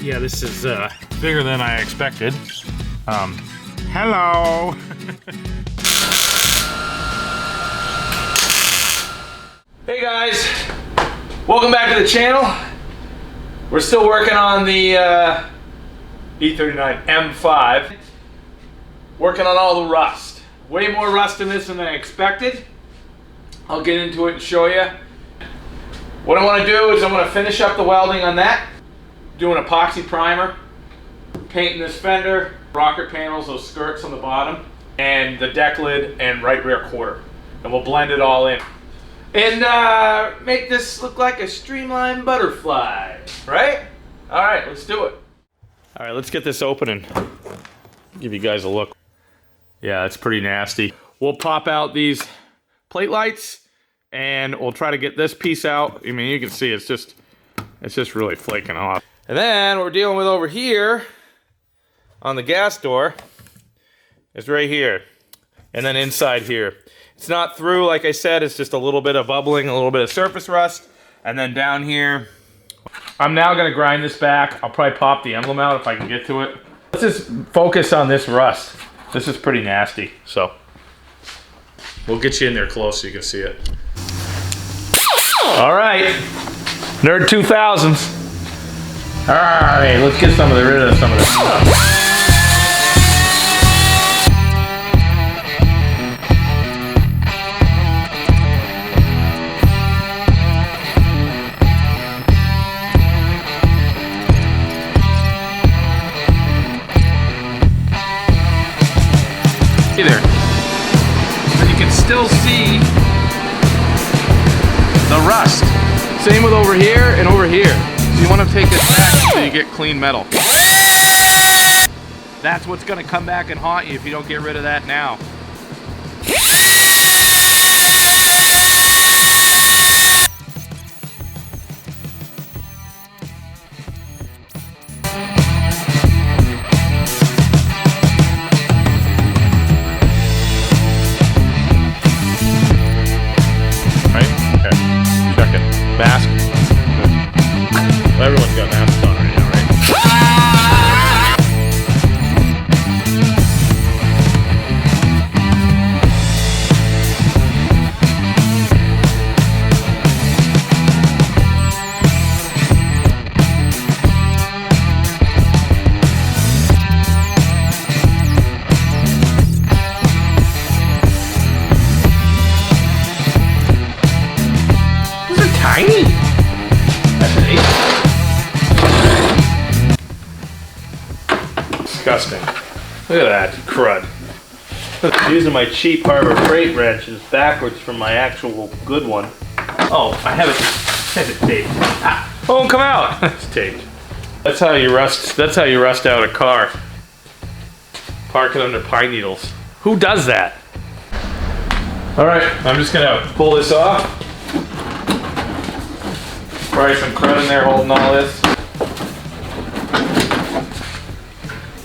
Yeah, this is bigger than I expected. Hello. Hey guys, welcome back to the channel. We're still working on the E39 M5. Working on all the rust. Way more rust in this than I expected. I'll get into it and show you. What I want to do is I'm going to finish up the welding on that. Do an epoxy primer. Painting this fender, rocker panels, those skirts on the bottom, and the deck lid and right rear quarter. And we'll blend it all in. And make this look like a streamlined butterfly, right? All right, let's do it. All right, let's get this open and give you guys a look. Yeah, it's pretty nasty. We'll pop out these plate lights and we'll try to get this piece out. I mean, you can see it's just really flaking off. And then what we're dealing with over here on the gas door is right here. And then inside here. It's not through, like I said, it's just a little bit of bubbling, a little bit of surface rust. And then down here, I'm now gonna grind this back. I'll probably pop the emblem out if I can get to it. Let's just focus on this rust. This is pretty nasty, so. We'll get you in there close so you can see it. All right, Nerd 2000s. All right, let's get rid of some of this stuff. Hey there. But you can still see the rust. Same with over here and over here. So you want to take this back so you get clean metal. That's what's going to come back and haunt you if you don't get rid of that now. Mask? Good. Well, everyone's got masks on right now, right? Tiny. That's an 8. Disgusting. Look at that crud. Using my cheap Harbor Freight wrenches backwards from my actual good one. Oh, I have it taped. Ah, it won't come out. It's taped. That's how you rust. That's how you rust out a car. Park it under pine needles. Who does that? All right, I'm just gonna pull this off. Probably some crud in there holding all this.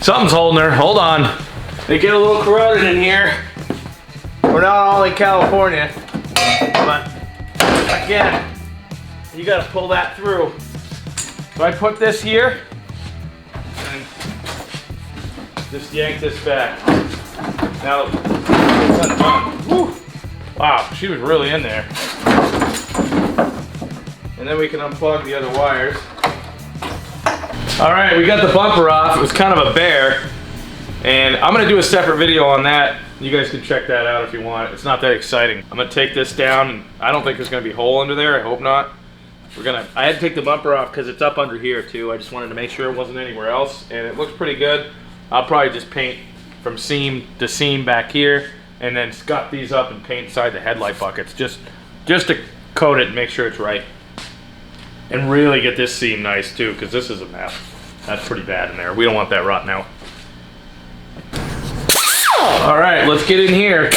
Something's holding her. Hold on. They get a little corroded in here. We're not all in California, but again, you got to pull that through. So I put this here and just yank this back. Now it's undone. Woo. Wow, she was really in there. And then we can unplug the other wires. All right, we got the bumper off. It was kind of a bear. And I'm gonna do a separate video on that. You guys can check that out if you want. It's not that exciting. I'm gonna take this down, and I don't think there's gonna be a hole under there. I hope not. I had to take the bumper off because it's up under here too. I just wanted to make sure it wasn't anywhere else. And it looks pretty good. I'll probably just paint from seam to seam back here, and then scut these up and paint inside the headlight buckets. Just to coat it and make sure it's right. And really get this seam nice too, because this is a mess. That's pretty bad in there. We don't want that rotting out. All right, let's get in here.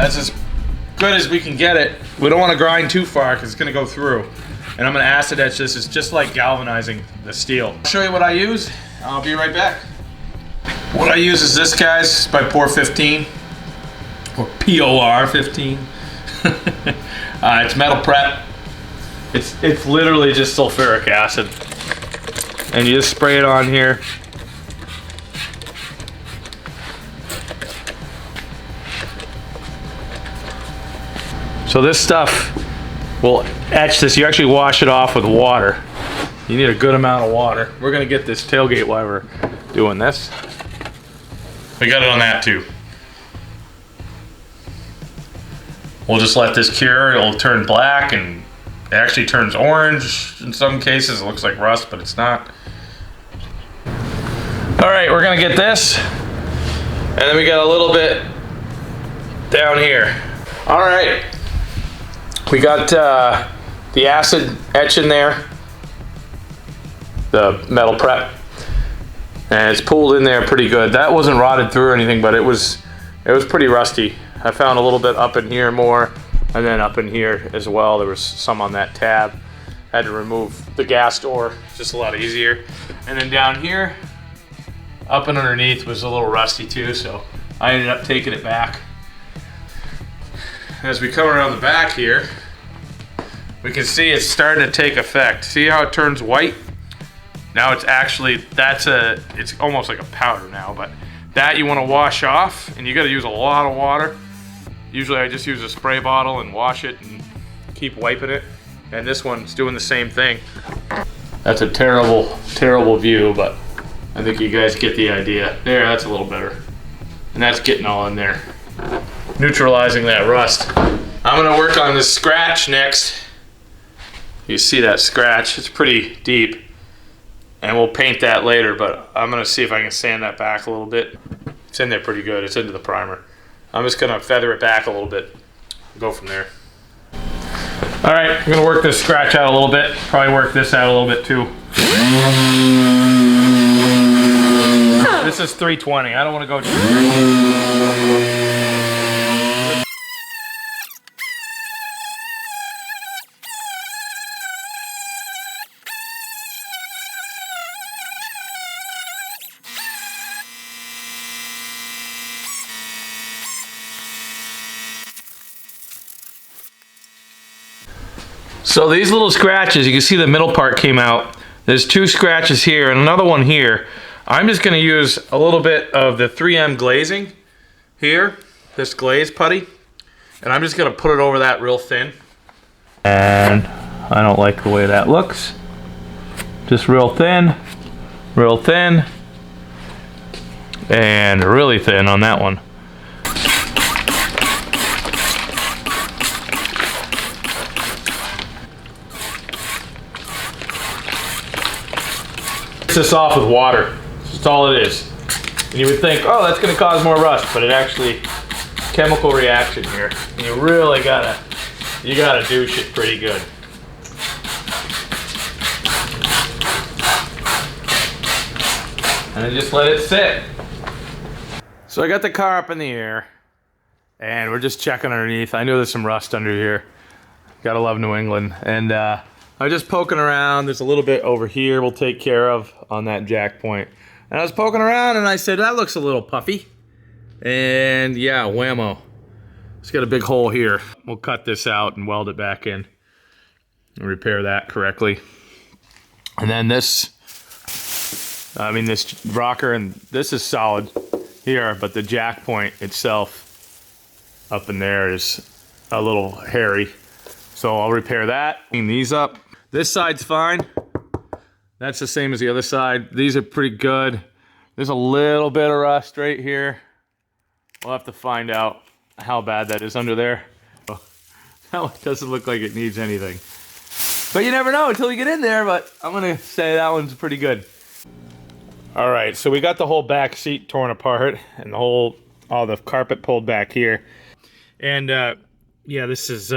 That's as good as we can get it. We don't want to grind too far because it's going to go through. And I'm going to acid etch this. It's just like galvanizing the steel. I'll show you what I use. I'll be right back. What I use is this, guys, by Pour 15 or POR 15. It's metal prep. It's literally just sulfuric acid, and you just spray it on here. So this stuff will etch this. You actually wash it off with water. You need a good amount of water. We're gonna get this tailgate while we're doing this. We got it on that too. We'll just let this cure. It'll turn black, and it actually turns orange in some cases. It looks like rust, but it's not. All right, we're gonna get this, and then we got a little bit down here. All right, we got the acid etch in there, the metal prep, and it's pulled in there pretty good. That wasn't rotted through or anything, but it was pretty rusty. I found a little bit up in here more, and then up in here as well. There was some on that tab. Had to remove the gas door, just a lot easier. And then down here, up and underneath was a little rusty too, so I ended up taking it back. As we come around the back here, we can see it's starting to take effect. See how it turns white? Now it's actually, it's almost like a powder now, but that you want to wash off, and you got to use a lot of water. Usually I just use a spray bottle and wash it and keep wiping it. And this one's doing the same thing. That's a terrible, terrible view, but I think you guys get the idea. There, that's a little better. And that's getting all in there, neutralizing that rust. I'm gonna work on this scratch next. You see that scratch, it's pretty deep. And we'll paint that later, but I'm gonna see if I can sand that back a little bit. It's in there pretty good, it's into the primer. I'm just gonna feather it back a little bit, go from there. All right, I'm gonna work this scratch out a little bit. Probably work this out a little bit too. This is 320, I don't wanna go too. So these little scratches, you can see the middle part came out. There's 2 scratches here and another one here. I'm just gonna use a little bit of the 3M glazing here, this glaze putty, and I'm just gonna put it over that real thin. And I don't like the way that looks. Just real thin, and really thin on that one. This off with water. That's all it is. And you would think, oh, that's going to cause more rust, but it actually chemical reaction here. And you really gotta douche it pretty good. And then just let it sit. So I got the car up in the air, and we're just checking underneath. I know there's some rust under here. Gotta love New England. And I'm just poking around. There's a little bit over here we'll take care of on that jack point. And I was poking around and I said, that looks a little puffy. And yeah, whammo. It's got a big hole here. We'll cut this out and weld it back in and repair that correctly. And then this rocker, and this is solid here, but the jack point itself up in there is a little hairy. So I'll repair that, clean these up. This side's fine. That's the same as the other side. These are pretty good. There's a little bit of rust right here. We'll have to find out how bad that is under there. That one doesn't look like it needs anything. But you never know until you get in there, but I'm gonna say that one's pretty good. All right, so we got the whole back seat torn apart and all the carpet pulled back here. And yeah, this is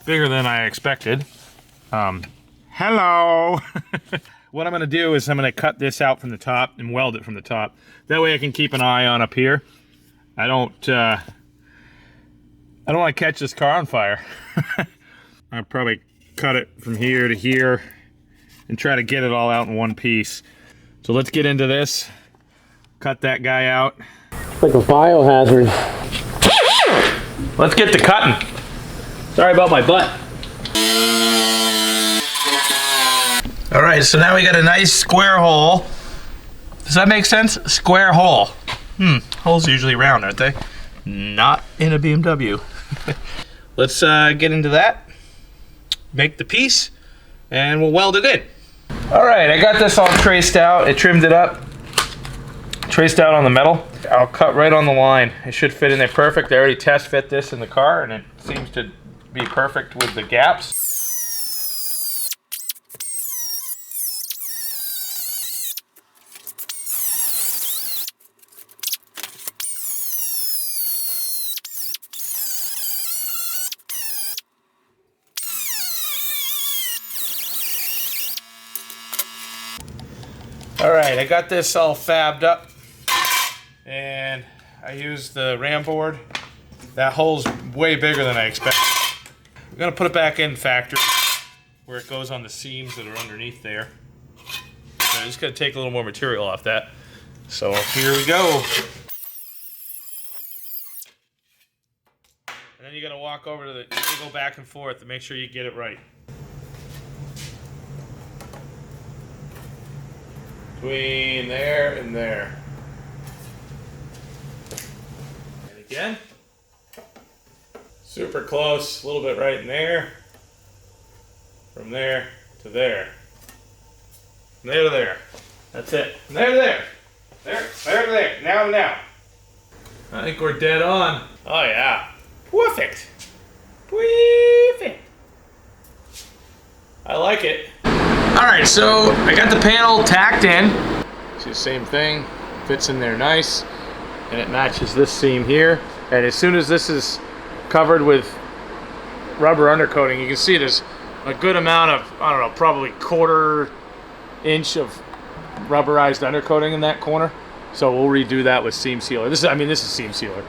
bigger than I expected. Hello. What I'm gonna do is I'm gonna cut this out from the top and weld it from the top. That way I can keep an eye on up here. I don't I don't want to catch this car on fire. I'll probably cut it from here to here and try to get it all out in one piece. So let's get into this. Cut that guy out. It's like a biohazard. Let's get to cutting. Sorry about my butt. All right, so now we got a nice square hole. Does that make sense? Square hole. Holes are usually round, aren't they? Not in a BMW. Let's get into that. Make the piece, and we'll weld it in. All right, I got this all traced out. I trimmed it up. Traced out on the metal. I'll cut right on the line. It should fit in there perfect. I already test fit this in the car, and it seems to be perfect with the gaps. All right, I got this all fabbed up, and I used the ram board. That hole's way bigger than I expected. I'm gonna put it back in factory where it goes on the seams that are underneath there. So I'm just gonna take a little more material off that. So here we go. And then you gotta walk over to the, you gotta go back and forth to make sure you get it right. Between there and there. And again. Super close, a little bit right in there. From there to there. From there to there. That's it. From there to there. There to there. Now to now. I think we're dead on. Oh yeah. Perfect. Perfect. I like it. Alright, so I got the panel tacked in. See the same thing. Fits in there nice. And it matches this seam here. And as soon as this is covered with rubber undercoating, you can see there's a good amount of, I don't know, probably 1/4 inch of rubberized undercoating in that corner. So we'll redo that with seam sealer. This is seam sealer.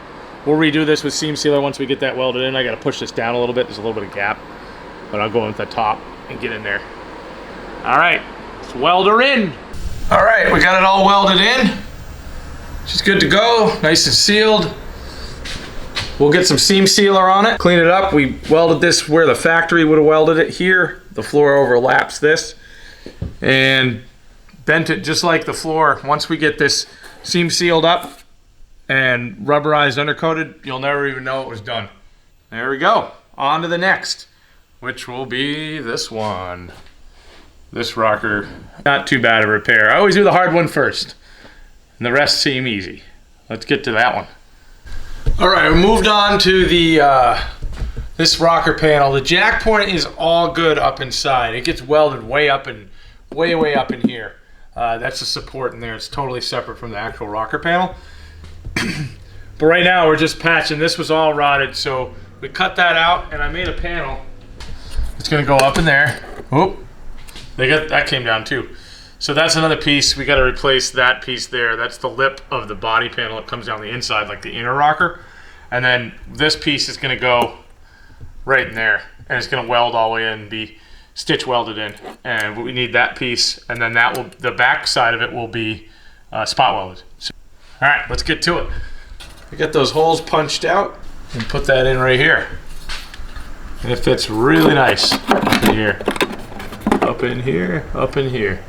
We'll redo this with seam sealer once we get that welded in. I gotta push this down a little bit. There's a little bit of gap. But I'll go in with the top and get in there. Alright, let's weld her in. Alright, we got it all welded in. She's good to go, nice and sealed. We'll get some seam sealer on it, clean it up. We welded this where the factory would have welded it here. The floor overlaps this. And bent it just like the floor. Once we get this seam sealed up and rubberized undercoated, you'll never even know it was done. There we go. On to the next, which will be this one. This rocker, not too bad of a repair. I always do the hard one first, and the rest seem easy. Let's get to that one. All right, we moved on to the this rocker panel. The jack point is all good up inside. It gets welded way up and way up in here. That's the support in there. It's totally separate from the actual rocker panel. But right now we're just patching. This was all rotted, so we cut that out, and I made a panel. It's gonna go up in there. Oop. That came down too. So that's another piece. We got to replace that piece there. That's the lip of the body panel. It comes down the inside like the inner rocker. And then this piece is going to go right in there. And it's going to weld all the way in and be stitch welded in. And we need that piece. And then that will, the back side of it will be spot welded. So, all right, let's get to it. We got those holes punched out and put that in right here. And it fits really nice in here. Up in here, up in here.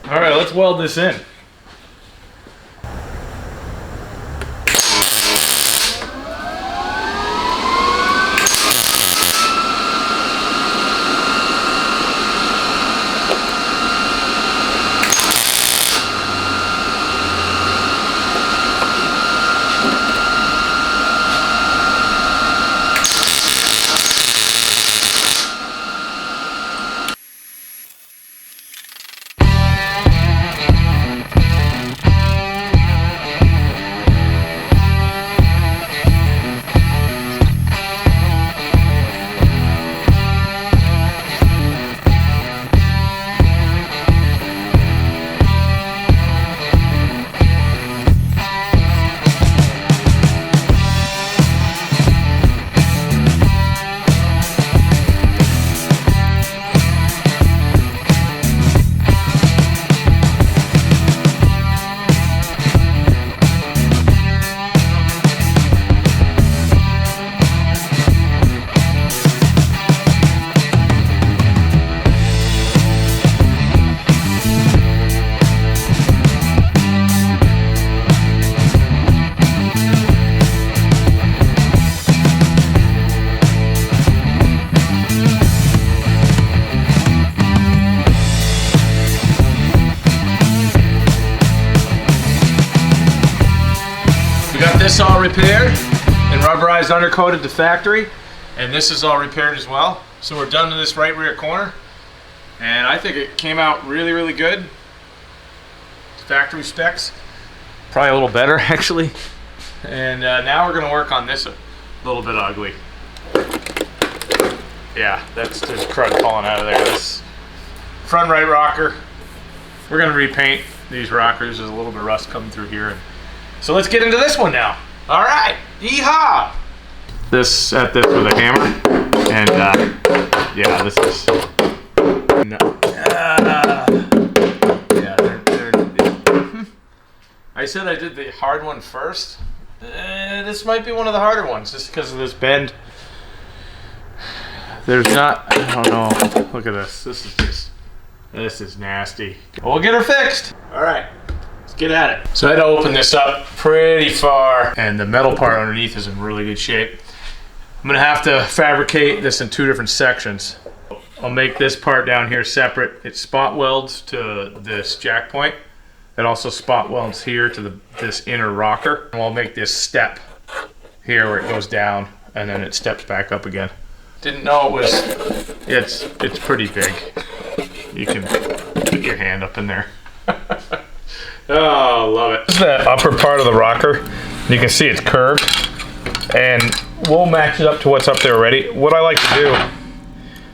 All right, let's weld this in. this all repaired and rubberized undercoated to factory, and this is all repaired as well. So we're done to this right rear corner, and I think it came out really, really good. Factory specs, probably a little better actually. And now we're gonna work on this a little bit ugly. Yeah, there's crud falling out of there. This front right rocker, we're gonna repaint these rockers. There's a little bit of rust coming through here. So let's get into this one now. All right, yeehaw! Set this with a hammer, and yeah, this is. I said I did the hard one first. This might be one of the harder ones, just because of this bend. There's not. I don't know. Look at this. This is nasty. We'll get her fixed. All right. Get at it. So I had to open this up pretty far, and the metal part underneath is in really good shape. I'm gonna have to fabricate this in 2 different sections. I'll make this part down here separate. It spot welds to this jack point. It also spot welds here to this inner rocker. And I'll make this step here where it goes down, and then it steps back up again. Didn't know it was. It's pretty big. You can put your hand up in there. Oh, love it. This is the upper part of the rocker. You can see it's curved, and we'll match it up to what's up there already. What I like to do,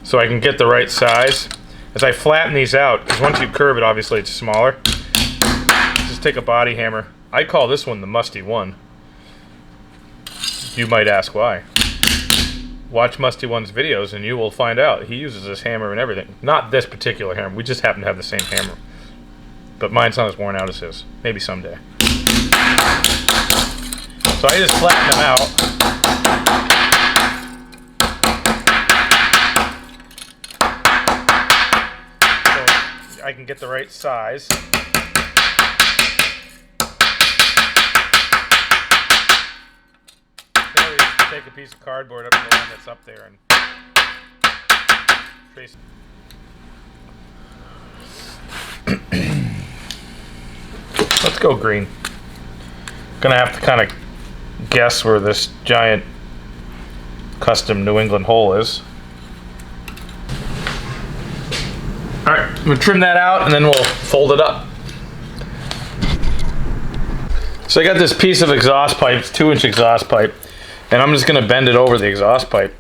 so I can get the right size, is I flatten these out, because once you curve it, obviously it's smaller. Just take a body hammer. I call this one the Musty One. You might ask why. Watch Musty One's videos and you will find out. He uses this hammer and everything. Not this particular hammer, we just happen to have the same hammer. But mine's not as worn out as his. Maybe someday. So I just flatten them out. So I can get the right size. Then we take a piece of cardboard up to the one that's up there and trace. Let's go green. Gonna have to kind of guess where this giant custom New England hole is. All right, I'm gonna trim that out and then we'll fold it up. So I got this piece of exhaust pipe, it's 2-inch exhaust pipe, and I'm just gonna bend it over the exhaust pipe.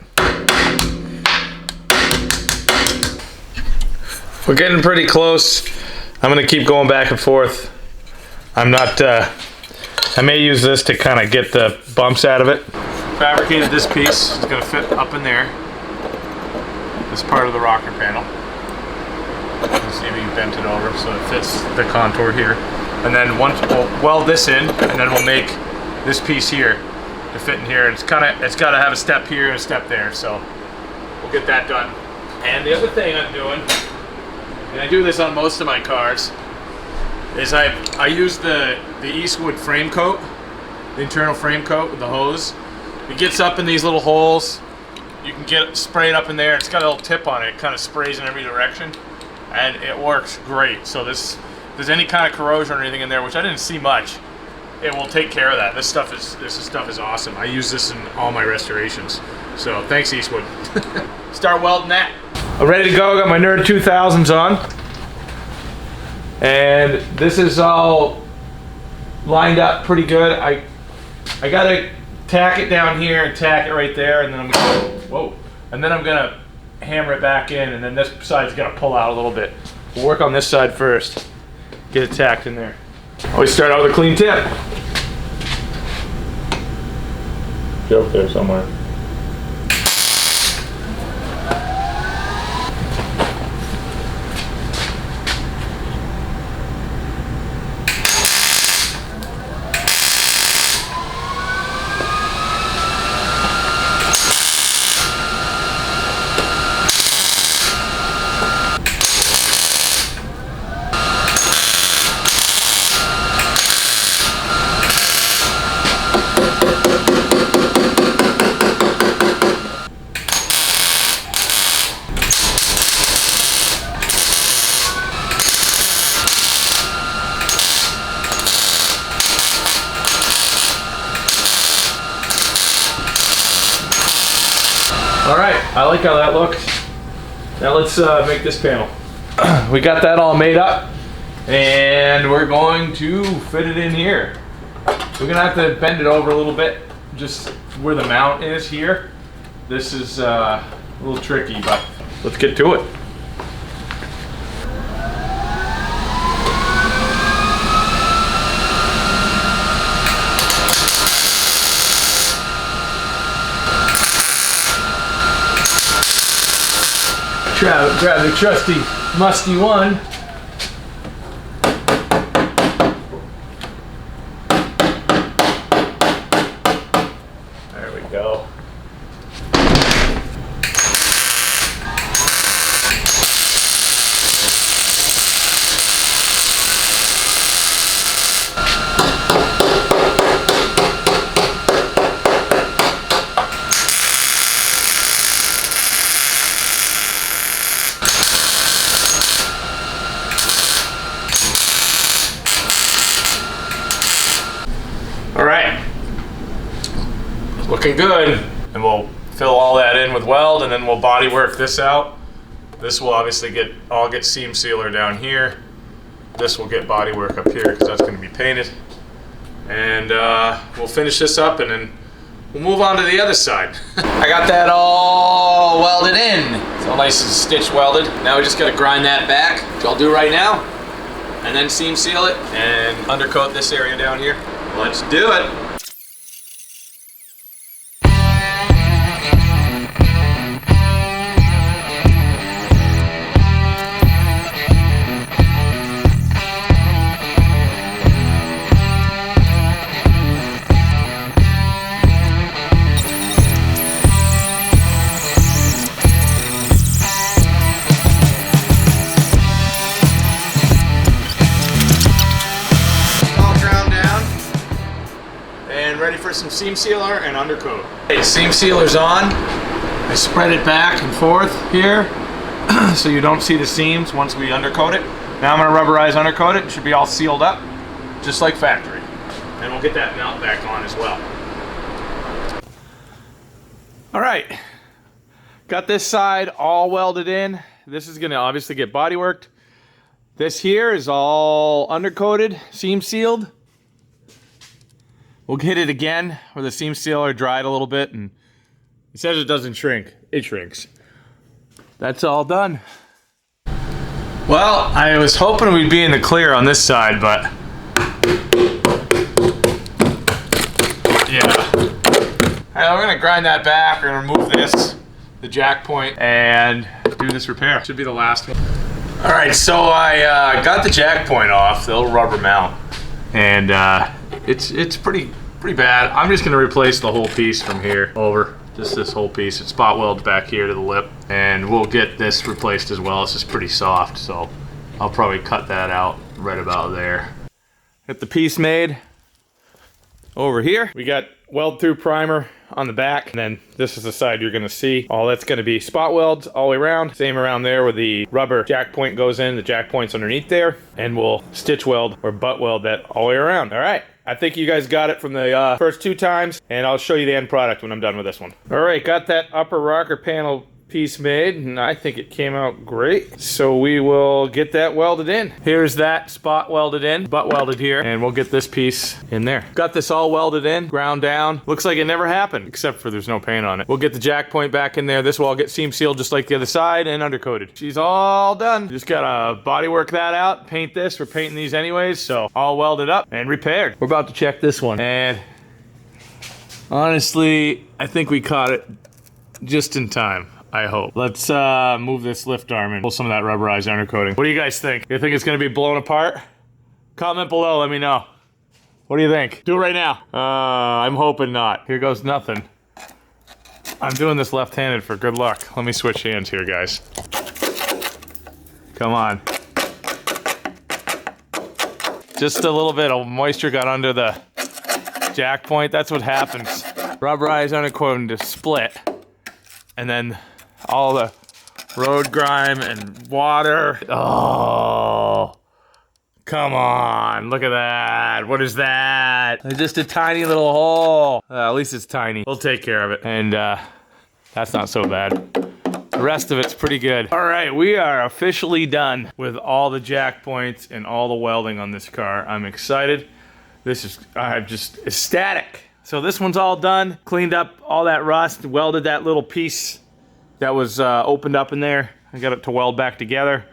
We're getting pretty close. I'm gonna keep going back and forth. I'm not, I may use this to kind of get the bumps out of it. Fabricated this piece, it's gonna fit up in there. This part of the rocker panel. Let's see if we can bend it over so it fits the contour here. And then once we'll weld this in, and then we'll make this piece here to fit in here. It's gotta have a step here and a step there, so we'll get that done. And the other thing I'm doing, and I do this on most of my cars, is I use the Eastwood frame coat, the internal frame coat with the hose. It gets up in these little holes. You can get it sprayed up in there. It's got a little tip on it. It kind of sprays in every direction, and it works great. So if there's any kind of corrosion or anything in there, which I didn't see much, it will take care of that. This stuff is awesome. I use this in all my restorations. So thanks, Eastwood. Start welding that. I'm ready to go. Got my Nerd 2000s on. And this is all lined up pretty good. I gotta tack it down here and tack it right there, and then I'm gonna hammer it back in, and then this side's gonna pull out a little bit. We'll work on this side first. Get it tacked in there. Always start out with a clean tip. Joke there somewhere. All right, I like how that looks. Now let's make this panel. We got that all made up, and we're going to fit it in here. We're gonna have to bend it over a little bit, just where the mount is here. This is a little tricky, but let's get to it. Grab the trusty, musty one. There we go. All right, looking good. And we'll fill all that in with weld, and then we'll body work this out. This will obviously get seam sealer down here. This will get body work up here because that's going to be painted. And we'll finish this up, and then we'll move on to the other side. I got that all welded in. It's all nice and stitch welded. Now we just got to grind that back, which I'll do right now, and then seam seal it and undercoat this area down here. Let's do it. Ready for some seam sealer and undercoat. Okay, seam sealer's on. I spread it back and forth here so you don't see the seams once we undercoat it. Now I'm going to rubberize undercoat it. It should be all sealed up, just like factory. And we'll get that mount back on as well. All right, got this side all welded in. This is going to obviously get body worked. This here is all undercoated, seam sealed. We'll hit it again where the seam sealer dried a little bit, and it says it doesn't shrink. It shrinks. That's all done. Well, I was hoping we'd be in the clear on this side, but yeah. We're gonna grind that back. We're gonna remove this, the jack point, and do this repair. Should be the last one. All right, so I got the jack point off, the little rubber mount, and it's pretty bad. I'm just gonna replace the whole piece from here over, just this whole piece. It spot welds back here to the lip, and we'll get this replaced as well. This is pretty soft, so I'll probably cut that out right about there. Get the piece made over here. We got weld through primer on the back, and then this is the side you're gonna see. All that's gonna be spot welds all the way around. Same around there where the rubber jack point goes in. The jack point's underneath there, and we'll stitch weld or butt weld that all the way around. All right. I think you guys got it from the first 2 times, and I'll show you the end product when I'm done with this one. All right, got that upper rocker panel piece made, and I think it came out great. So we will get that welded in. Here's that spot welded in, butt welded here, and we'll get this piece in there. Got this all welded in, ground down. Looks like it never happened, except for there's no paint on it. We'll get the jack point back in there. This will all get seam sealed just like the other side and undercoated. She's all done. Just gotta body work that out, paint this. We're painting these anyways, so all welded up and repaired. We're about to check this one, and honestly, I think we caught it just in time. I hope. Let's move this lift arm and pull some of that rubberized undercoating. What do you guys think? You think it's gonna be blown apart? Comment below, let me know. What do you think? Do it right now. I'm hoping not. Here goes nothing. I'm doing this left-handed for good luck. Let me switch hands here, guys. Come on. Just a little bit of moisture got under the jack point. That's what happens. Rubberized undercoating to split, and then all the road grime and water. Oh, come on, look at that. What is that? It's just a tiny little hole. At least it's tiny. We'll take care of it. And That's not so bad. The rest of it's pretty good. All right, we are officially done with all the jack points and all the welding on this car. I'm excited. I'm just ecstatic. So this one's all done. Cleaned up all that rust, welded that little piece that was opened up in there. I got it to weld back together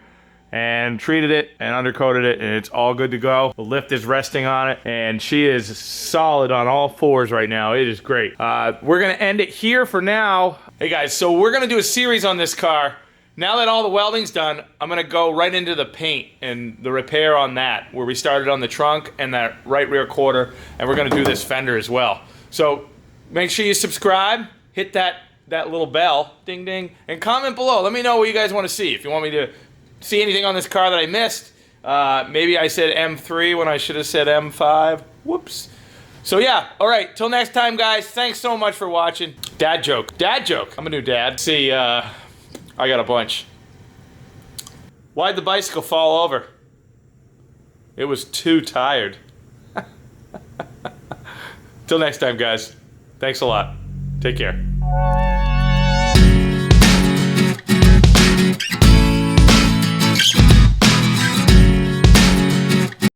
and treated it and undercoated it, and it's all good to go. The lift is resting on it, and she is solid on all fours right now. It is great. We're gonna end it here for now. Hey guys, so we're gonna do a series on this car. Now that all the welding's done, I'm gonna go right into the paint and the repair on that, where we started on the trunk and that right rear quarter, and we're gonna do this fender as well. So make sure you subscribe, hit that little bell, ding ding, and comment below. Let me know what you guys wanna see. If you want me to see anything on this car that I missed, maybe I said M3 when I should have said M5. Whoops. So yeah, all right, till next time, guys. Thanks so much for watching. Dad joke. Dad joke. I'm a new dad. See, I got a bunch. Why'd the bicycle fall over? It was too tired. Till next time, guys. Thanks a lot. Take care.